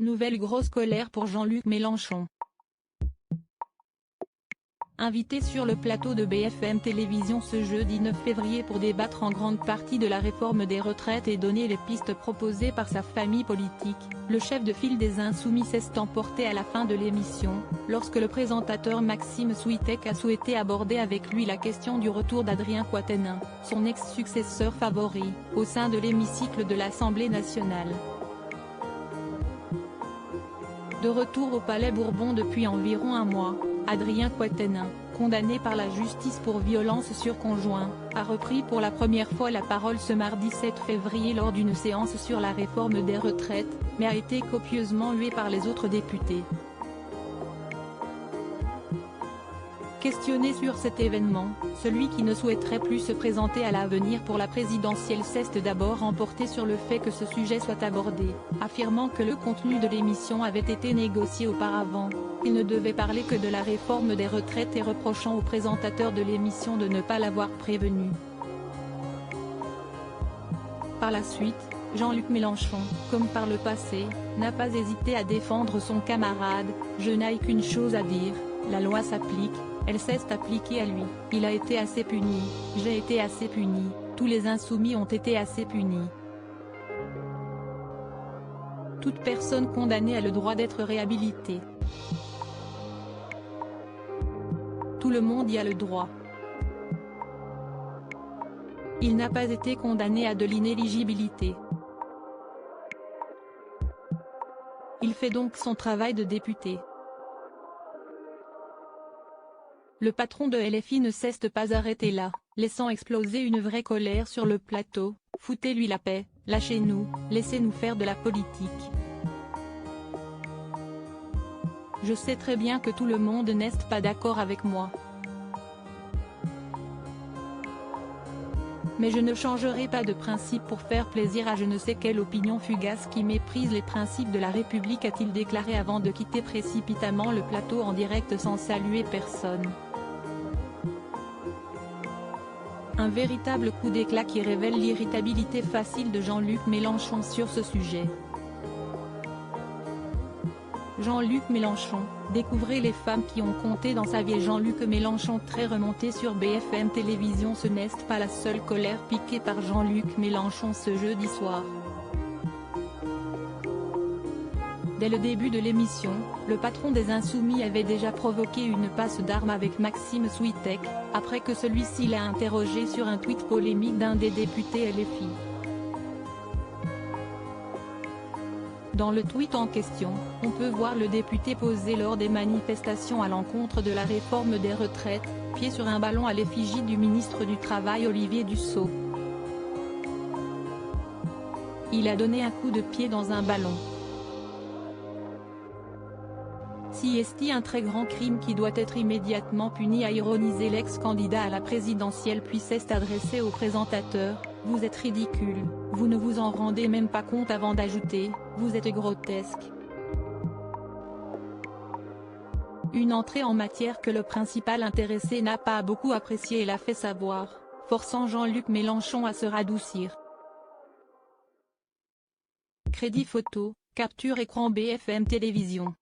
Nouvelle grosse colère pour Jean-Luc Mélenchon. Invité sur le plateau de BFM Télévision ce jeudi 9 février pour débattre en grande partie de la réforme des retraites et donner les pistes proposées par sa famille politique, le chef de file des Insoumis s'est emporté à la fin de l'émission, lorsque le présentateur Maxime Switek a souhaité aborder avec lui la question du retour d'Adrien Quatennens, son ex-successeur favori, au sein de l'hémicycle de l'Assemblée nationale. De retour au Palais Bourbon depuis environ un mois, Adrien Quatennens, condamné par la justice pour violence sur conjoint, a repris pour la première fois la parole ce mardi 7 février lors d'une séance sur la réforme des retraites, mais a été copieusement hué par les autres députés. Questionné sur cet événement, celui qui ne souhaiterait plus se présenter à l'avenir pour la présidentielle s'est d'abord emporté sur le fait que ce sujet soit abordé, affirmant que le contenu de l'émission avait été négocié auparavant, qu'il ne devait parler que de la réforme des retraites et reprochant au présentateur de l'émission de ne pas l'avoir prévenu. Par la suite, Jean-Luc Mélenchon, comme par le passé, n'a pas hésité à défendre son camarade. « Je n'ai qu'une chose à dire, la loi s'applique, elle s'est appliquée à lui, il a été assez puni, j'ai été assez puni, tous les insoumis ont été assez punis. Toute personne condamnée a le droit d'être réhabilitée. Tout le monde y a le droit. Il n'a pas été condamné à de l'inéligibilité. Il fait donc son travail de député. » Le patron de LFI ne s'est pas arrêté là, laissant exploser une vraie colère sur le plateau. « Foutez-lui la paix, lâchez-nous, laissez-nous faire de la politique. Je sais très bien que tout le monde n'est pas d'accord avec moi. Mais je ne changerai pas de principe pour faire plaisir à je ne sais quelle opinion fugace qui méprise les principes de la République », a-t-il déclaré avant de quitter précipitamment le plateau en direct sans saluer personne. Un véritable coup d'éclat qui révèle l'irritabilité facile de Jean-Luc Mélenchon sur ce sujet. Jean-Luc Mélenchon, découvrez les femmes qui ont compté dans sa vie. Jean-Luc Mélenchon très remonté sur BFM Télévision. Ce n'est pas la seule colère piquée par Jean-Luc Mélenchon ce jeudi soir. Dès le début de l'émission, le patron des Insoumis avait déjà provoqué une passe d'armes avec Maxime Switek, après que celui-ci l'a interrogé sur un tweet polémique d'un des députés LFI. Dans le tweet en question, on peut voir le député poser lors des manifestations à l'encontre de la réforme des retraites, pied sur un ballon à l'effigie du ministre du Travail Olivier Dussopt. Il a donné un coup de pied dans un ballon. Si est un très grand crime qui doit être immédiatement puni, a ironisé l'ex-candidat à la présidentielle, puis s'est adressé au présentateur. Vous êtes ridicule, vous ne vous en rendez même pas compte, avant d'ajouter, vous êtes grotesque. Une entrée en matière que le principal intéressé n'a pas beaucoup appréciée et l'a fait savoir, forçant Jean-Luc Mélenchon à se radoucir. Crédit photo, capture écran BFM Télévision.